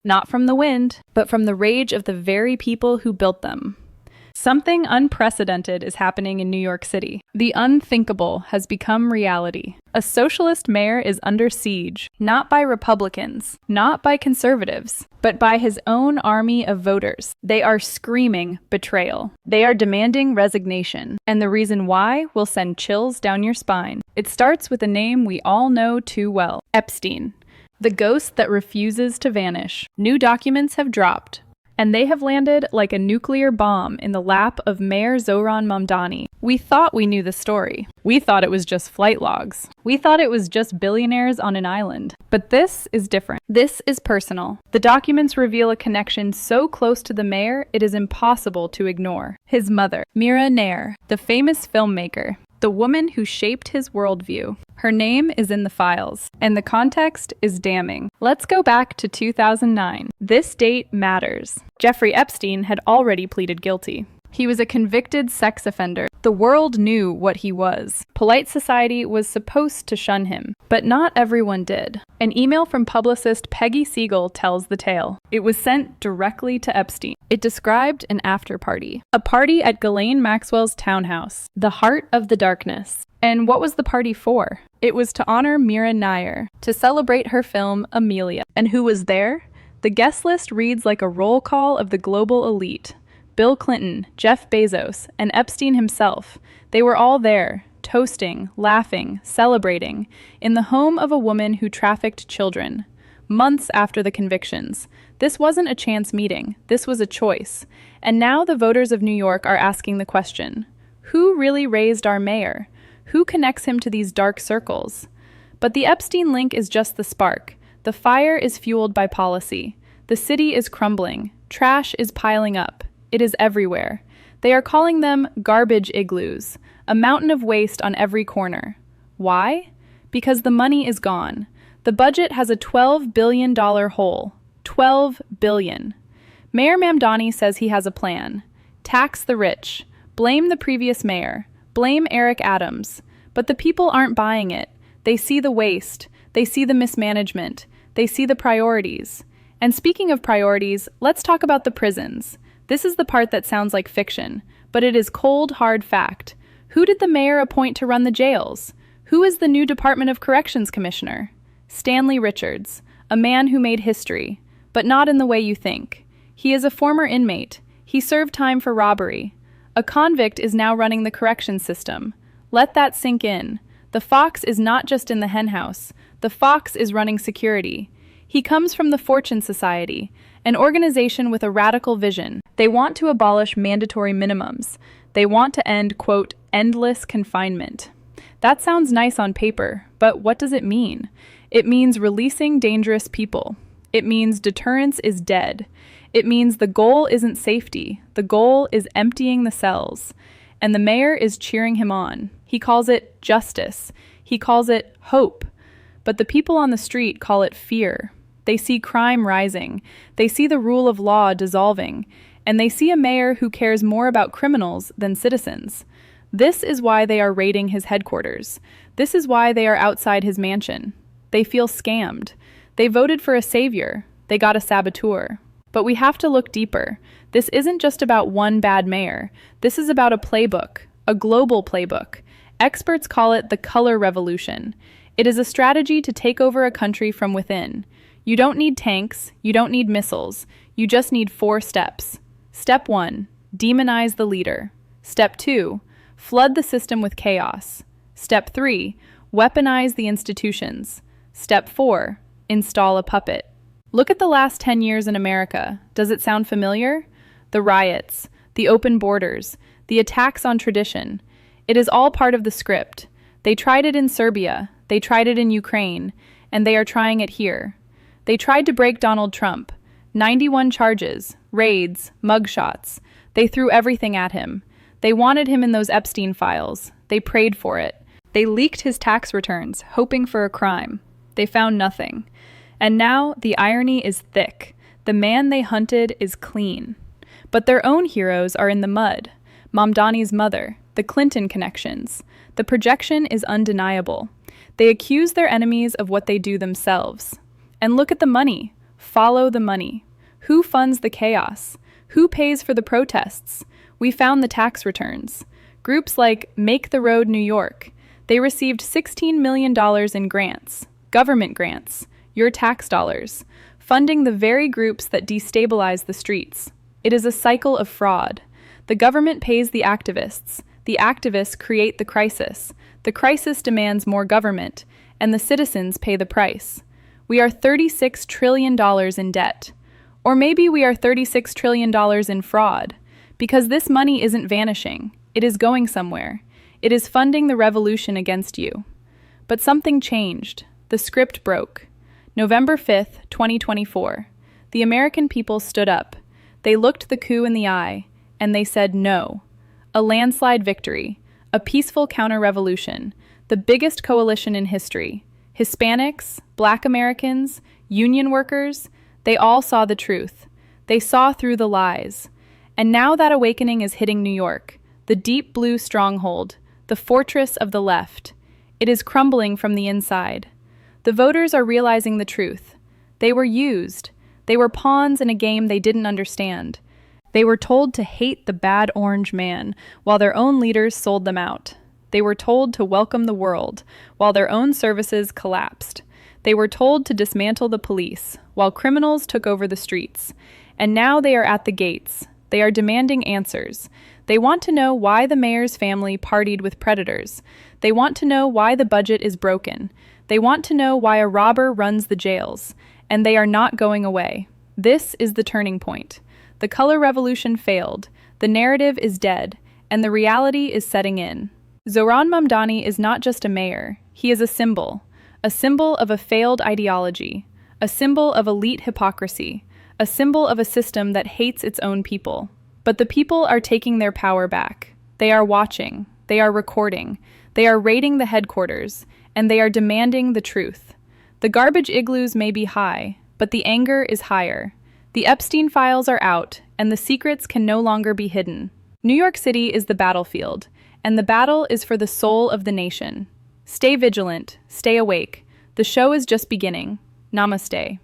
not from the wind, but from the rage of the very people who built them. Something unprecedented is happening in New York City. The unthinkable has become reality. A socialist mayor is under siege, not by Republicans, not by conservatives, but by his own army of voters. They are screaming betrayal. They are demanding resignation. And the reason why will send chills down your spine. It starts with a name we all know too well: Epstein, the ghost that refuses to vanish. New documents have dropped, and they have landed like a nuclear bomb in the lap of Mayor Zohran Mamdani. We thought we knew the story. We thought it was just flight logs. We thought it was just billionaires on an island. But this is different. This is personal. The documents reveal a connection so close to the mayor, it is impossible to ignore. His mother, Mira Nair, the famous filmmaker, the woman who shaped his worldview. Her name is in the files, and the context is damning. Let's go back to 2009. This date matters. Jeffrey Epstein had already pleaded guilty. He was a convicted sex offender. The world knew what he was. Polite society was supposed to shun him, but not everyone did. An email from publicist Peggy Siegel tells the tale. It was sent directly to Epstein. It described an after-party, a party at Ghislaine Maxwell's townhouse, the heart of the darkness. And what was the party for? It was to honor Mira Nair, to celebrate her film Amelia. And who was there? The guest list reads like a roll call of the global elite. Bill Clinton, Jeff Bezos, and Epstein himself. They were all there, toasting, laughing, celebrating, in the home of a woman who trafficked children. Months after the convictions. This wasn't a chance meeting. This was a choice. And now the voters of New York are asking the question: who really raised our mayor? Who connects him to these dark circles? But the Epstein link is just the spark. The fire is fueled by policy. The city is crumbling. Trash is piling up. It is everywhere. They are calling them garbage igloos, a mountain of waste on every corner. Why? Because the money is gone. The budget has a $12 billion hole. $12 billion. Mayor Mamdani says he has a plan. Tax the rich. Blame the previous mayor. Blame Eric Adams. But the people aren't buying it. They see the waste. They see the mismanagement. They see the priorities. And speaking of priorities, let's talk about the prisons. This is the part that sounds like fiction, but it is cold, hard fact. Who did the mayor appoint to run the jails? Who is the new Department of Corrections Commissioner? Stanley Richards, a man who made history, but not in the way you think. He is a former inmate. He served time for robbery. A convict is now running the correction system. Let that sink in. The fox is not just in the henhouse. The fox is running security. He comes from the Fortune Society, an organization with a radical vision. They want to abolish mandatory minimums. They want to end, quote, endless confinement. That sounds nice on paper, but what does it mean? It means releasing dangerous people. It means deterrence is dead. It means the goal isn't safety. The goal is emptying the cells. And the mayor is cheering him on. He calls it justice. He calls it hope. But the people on the street call it fear. They see crime rising. They see the rule of law dissolving. And they see a mayor who cares more about criminals than citizens. This is why they are raiding his headquarters. This is why they are outside his mansion. They feel scammed. They voted for a savior. They got a saboteur. But we have to look deeper. This isn't just about one bad mayor. This is about a playbook, a global playbook. Experts call it the color revolution. It is a strategy to take over a country from within. You don't need tanks. You don't need missiles. You just need 4 steps. Step 1, demonize the leader. Step 2, flood the system with chaos. Step 3, weaponize the institutions. Step 4, install a puppet. Look at the last 10 years in America. Does it sound familiar? The riots, the open borders, the attacks on tradition. It is all part of the script. They tried it in Serbia, they tried it in Ukraine, and they are trying it here. They tried to break Donald Trump. 91 charges, raids, mugshots. They threw everything at him. They wanted him in those Epstein files. They prayed for it. They leaked his tax returns, hoping for a crime. They found nothing. And now the irony is thick. The man they hunted is clean. But their own heroes are in the mud. Mamdani's mother, the Clinton connections. The projection is undeniable. They accuse their enemies of what they do themselves. And look at the money. Follow the money. Who funds the chaos? Who pays for the protests? We found the tax returns. Groups like Make the Road New York, they received $16 million in grants, government grants, your tax dollars, funding the very groups that destabilize the streets. It is a cycle of fraud. The government pays the activists create the crisis demands more government, and the citizens pay the price. We are $36 trillion in debt. Or maybe we are $36 trillion in fraud, because this money isn't vanishing, it is going somewhere. It is funding the revolution against you. But something changed. The script broke. November 5th, 2024. The American people stood up. They looked the coup in the eye, and they said no. A landslide victory. A peaceful counter-revolution. The biggest coalition in history. Hispanics, Black Americans, union workers, they all saw the truth. They saw through the lies. And now that awakening is hitting New York, the deep blue stronghold, the fortress of the left. It is crumbling from the inside. The voters are realizing the truth. They were used. They were pawns in a game they didn't understand. They were told to hate the bad orange man, while their own leaders sold them out. They were told to welcome the world, while their own services collapsed. They were told to dismantle the police, while criminals took over the streets. And now they are at the gates. They are demanding answers. They want to know why the mayor's family partied with predators. They want to know why the budget is broken. They want to know why a robber runs the jails. And they are not going away. This is the turning point. The color revolution failed. The narrative is dead. And the reality is setting in. Zohran Mamdani is not just a mayor. He is a symbol of a failed ideology, a symbol of elite hypocrisy, a symbol of a system that hates its own people. But the people are taking their power back. They are watching, they are recording, they are raiding the headquarters, and they are demanding the truth. The garbage igloos may be high, but the anger is higher. The Epstein files are out, and the secrets can no longer be hidden. New York City is the battlefield, and the battle is for the soul of the nation. Stay vigilant, stay awake. The show is just beginning. Namaste.